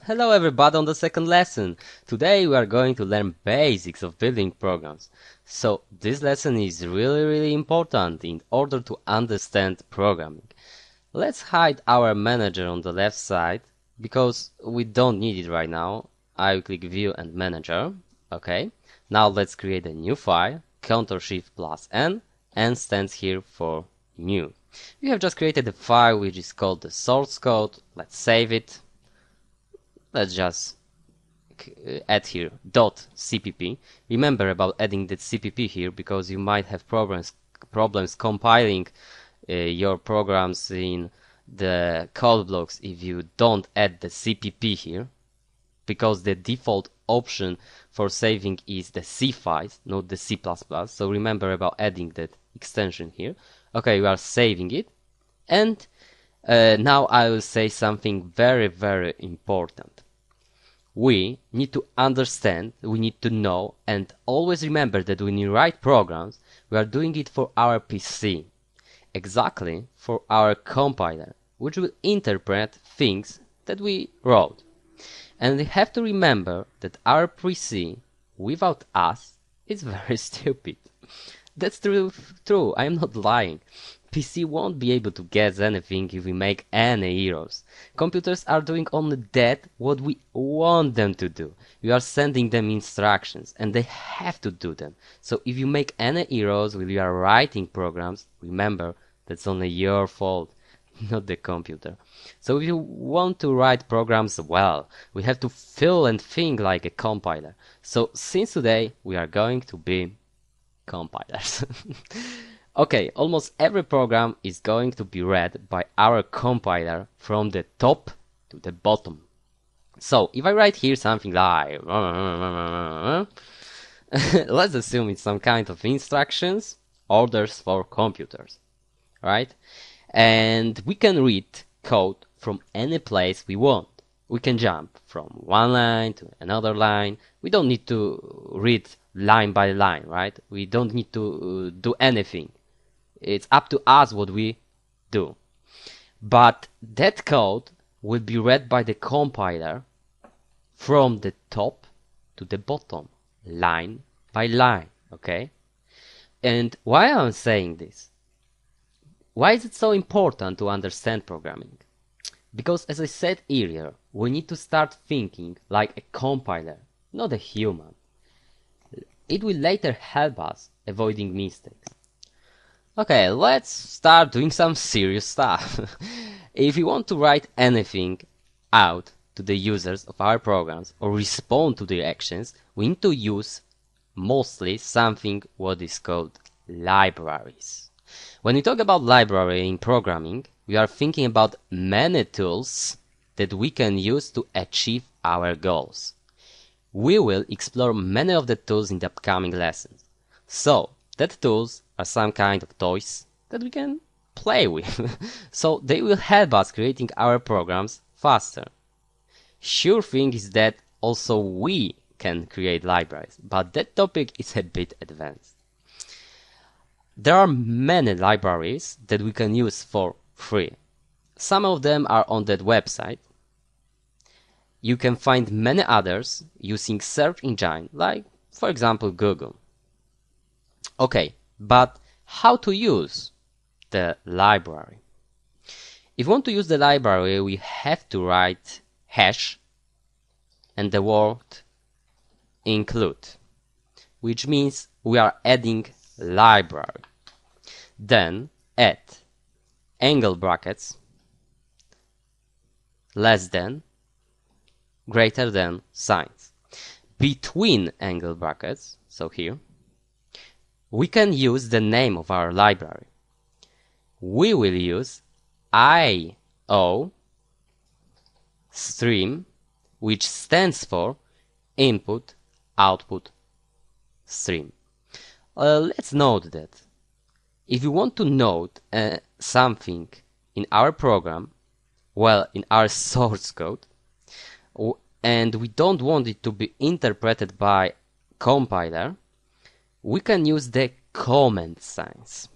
Hello everybody on the second lesson. Today we are going to learn basics of building programs. So this lesson is really important in order to understand programming. Let's hide our manager on the left side because we don't need it right now. I will click View and Manager. Okay. Now let's create a new file. Ctrl+Shift+N and stands here for new. We have just created a file which is called the source code. Let's save it. Let's just add here .cpp. Remember about adding the cpp here because you might have problems compiling your programs in the code blocks if you don't add the cpp here, because the default option for saving is the C files, not the C++. So remember about adding that extension here. Okay, we are saving it, and now I will say something very important. We need to understand, we need to know, and always remember that when you write programs, we are doing it for our PC, exactly for our compiler, which will interpret things that we wrote. And we have to remember that our PC, without us, is very stupid. That's true, I am not lying. PC won't be able to guess anything if we make any errors. Computers are doing only that what we want them to do. We are sending them instructions and they have to do them. So if you make any errors while you are writing programs, remember that's only your fault, not the computer. So if you want to write programs well, we have to feel and think like a compiler. So since today we are going to be compilers. Okay, almost every program is going to be read by our compiler from the top to the bottom. So if I write here something like let's assume it's some kind of instructions, orders for computers, right? And we can read code from any place we want. We can jump from one line to another line. We don't need to read line by line, right? We don't need to do anything. It's up to us what we do. But that code will be read by the compiler from the top to the bottom, line by line, okay? And why am I saying this? Why is it so important to understand programming? Because as I said earlier, we need to start thinking like a compiler, not a human. It will later help us avoiding mistakes. Okay, let's start doing some serious stuff. If you want to write anything out to the users of our programs or respond to their actions, we need to use mostly something what is called libraries. When we talk about library in programming, we are thinking about many tools that we can use to achieve our goals. We will explore many of the tools in the upcoming lessons. So, that tools are some kind of toys that we can play with. So they will help us creating our programs faster. Sure thing is that also we can create libraries, but that topic is a bit advanced. There are many libraries that we can use for free. Some of them are on that website. You can find many others using search engine, like for example Google. Okay, but how to use the library? If we want to use the library, we have to write hash and the word include, which means we are adding library. Then add angle brackets, less than, greater than signs. Between angle brackets, so here, we can use the name of our library. We will use IO stream, which stands for input output stream. Let's note that if you want to note something in our program, well, in our source code, and we don't want it to be interpreted by compiler, we can use the comment signs,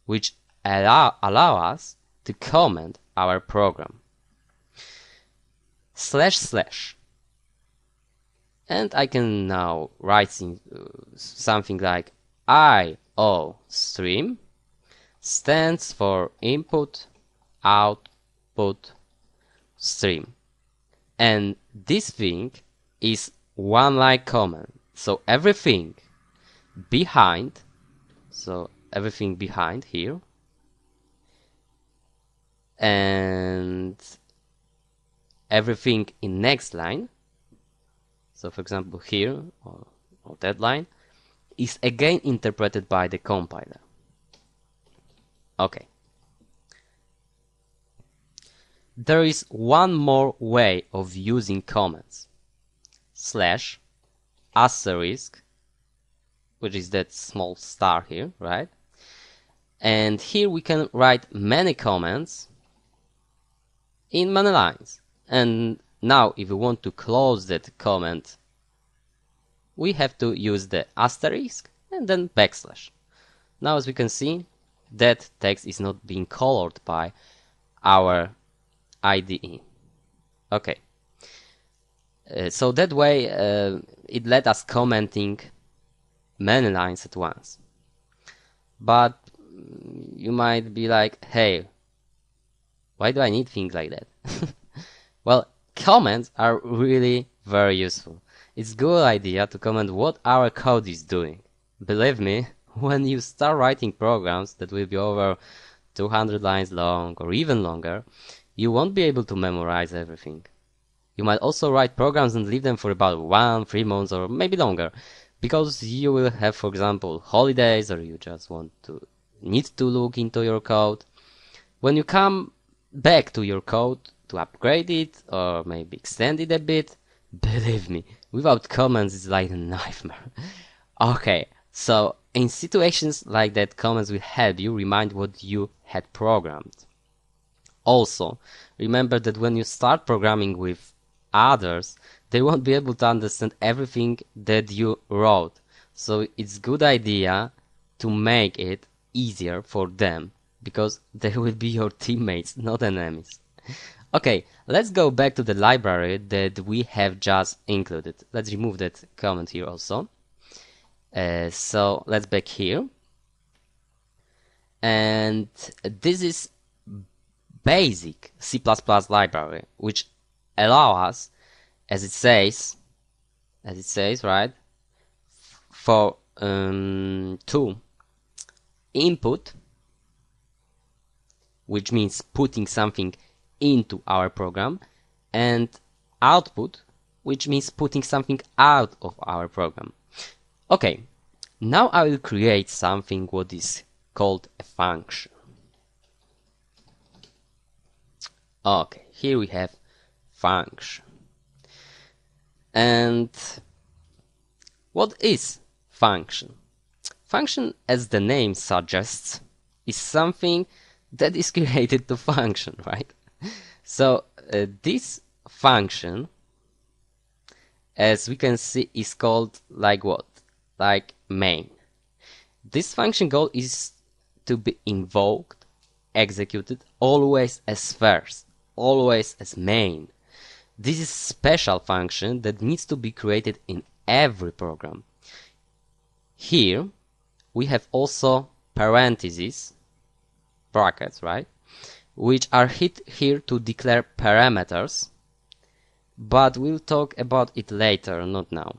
which allow us to comment our program. // And I can now write something like IO stream stands for input output stream. And this thing is one line comment. So everything behind, here, and everything in next line, so for example here or that line, is again interpreted by the compiler. Okay. There is one more way of using comments. /**, which is that small star here, right? And here we can write many comments in many lines. And now if we want to close that comment, we have to use the asterisk and then backslash. Now as we can see, that text is not being colored by our IDE. Okay. So that way it let us commenting many lines at once. But you might be like, hey, why do I need things like that? Well, comments are really very useful. It's a good idea to comment what our code is doing. Believe me, when you start writing programs that will be over 200 lines long or even longer, you won't be able to memorize everything. You might also write programs and leave them for about 1-3 months or maybe longer, because you will have, for example, holidays, or you just need to look into your code. When you come back to your code to upgrade it or maybe extend it a bit, believe me, without comments it's like a nightmare. Okay, so in situations like that, comments will help you remind what you had programmed. Also, remember that when you start programming with others, they won't be able to understand everything that you wrote. So it's a good idea to make it easier for them, because they will be your teammates, not enemies. Okay, let's go back to the library that we have just included. Let's remove that comment here also. So let's back here. And this is basic C++ library, which allow us, as it says, right, for to input, which means putting something into our program, and output, which means putting something out of our program. Okay, now I will create something what is called a function. Okay, here we have function. And what is function? Function, as the name suggests, is something that is created to function, right? So this function, as we can see, is called like what? Like main. This function goal is to be invoked, executed always as first, always as main. This is a special function that needs to be created in every program. Here we have also parentheses, brackets, right, which are hit here to declare parameters, but we'll talk about it later, not now.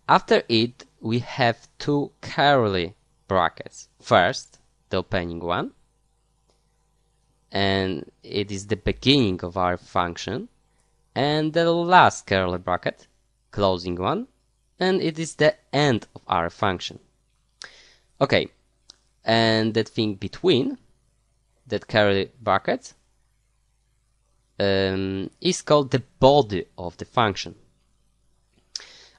After it, we have two curly brackets. First, the opening one, and it is the beginning of our function, and the last curly bracket, closing one, and it is the end of our function. Okay, and that thing between that curly bracket is called the body of the function.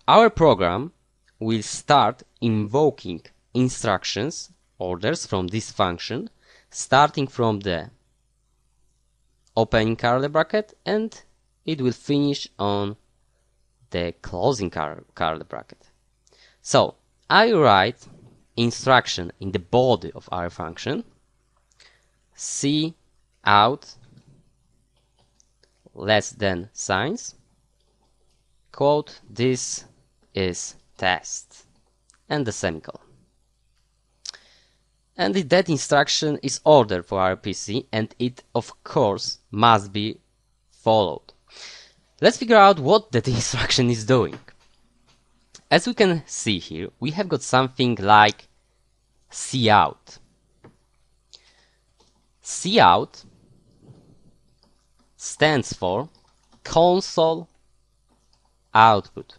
Our program will start invoking instructions, orders from this function, starting from the opening curly bracket, and it will finish on the closing curly bracket. So I write instruction in the body of our function, C out less than signs, quote, this is test and the semicolon. And that instruction is ordered for our PC, and it of course must be followed. Let's figure out what that instruction is doing. As we can see here, we have got something like cout. Cout stands for console output.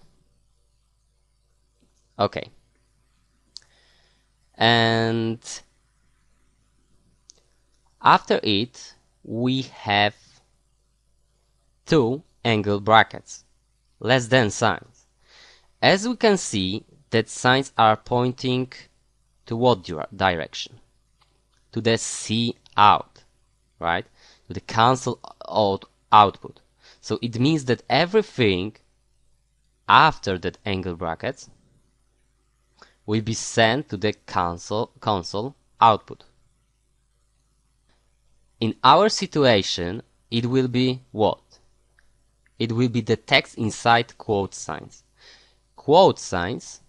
Okay. And after it, we have two angle brackets, less than signs. As we can see, that signs are pointing to what direction? To the cout, right? To the console output. So it means that everything after that angle brackets will be sent to the console output. In our situation, it will be what? It will be the text inside quote signs. Quote signs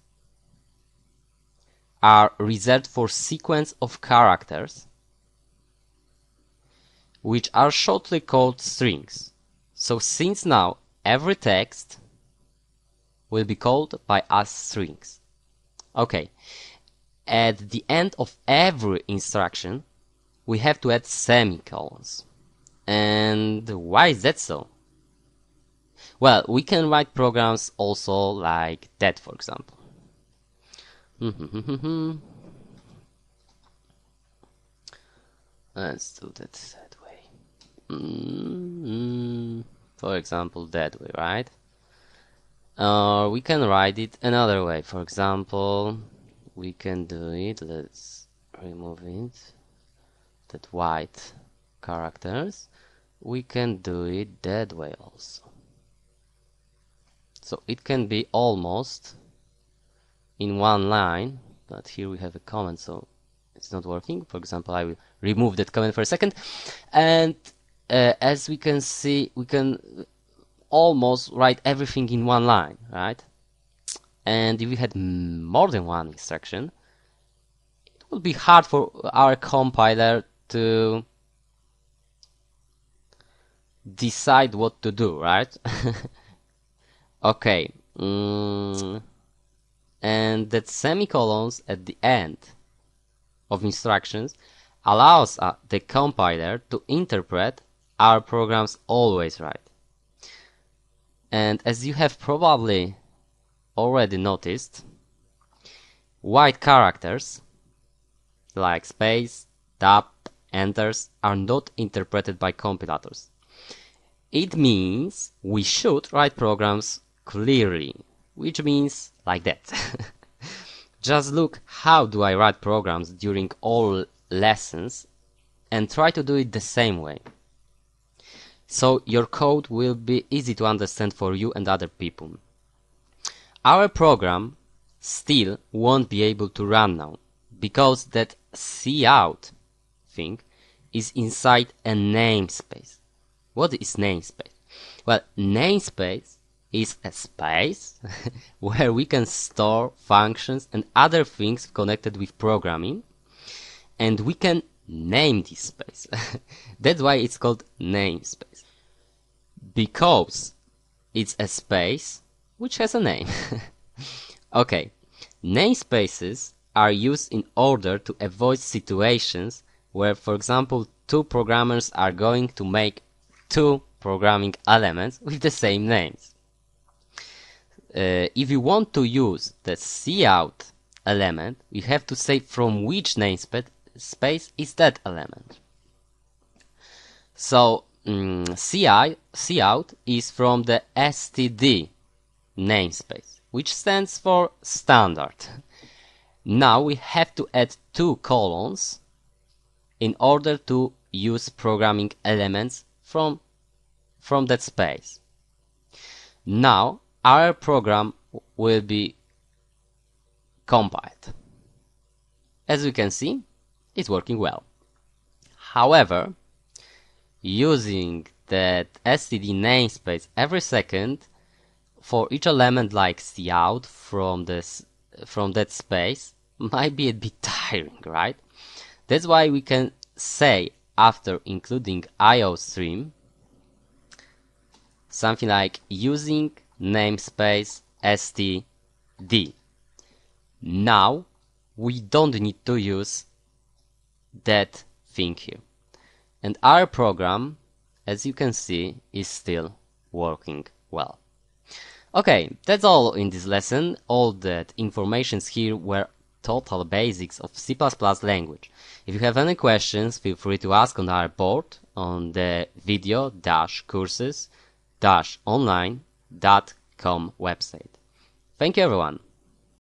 are reserved for sequence of characters which are shortly called strings. So since now every text will be called by us strings. Okay, at the end of every instruction we have to add semicolons. And why is that so? Well, we can write programs also like that, for example. Let's do that way. For example, that way, right? Or we can write it another way. For example, we can do it. Let's remove it. That white characters. We can do it that way also. So it can be almost in one line, but here we have a comment, so it's not working. For example, I will remove that comment for a second. And as we can see, we can almost write everything in one line, right? And if we had more than one instruction, it would be hard for our compiler to decide what to do, right? Okay. And that semicolons at the end of instructions allows the compiler to interpret our programs always right. And as you have probably already noticed, white characters like space, tab, enters are not interpreted by compilators. It means we should write programs clearly, which means like that. Just look how do I write programs during all lessons and try to do it the same way. So your code will be easy to understand for you and other people. Our program still won't be able to run now because that cout thing is inside a namespace. What is namespace? Well, namespace is a space where we can store functions and other things connected with programming, and we can name this space. That's why it's called namespace. Because it's a space which has a name. Okay, namespaces are used in order to avoid situations where, for example, two programmers are going to make two programming elements with the same names. If you want to use the cout element, you have to say from which namespace is that element. So cout is from the std namespace, which stands for standard. Now we have to add two colons in order to use programming elements from that space. Now our program will be compiled. As you can see, it's working well. However, using that std namespace every second for each element like cout from that space might be a bit tiring, right? That's why we can say after including IOStream something like using namespace std. Now we don't need to use that thing here. And our program, as you can see, is still working well. Okay, that's all in this lesson. All that informations here were total basics of C++ language. If you have any questions, feel free to ask on our board on the video-courses-online.com website. Thank you everyone.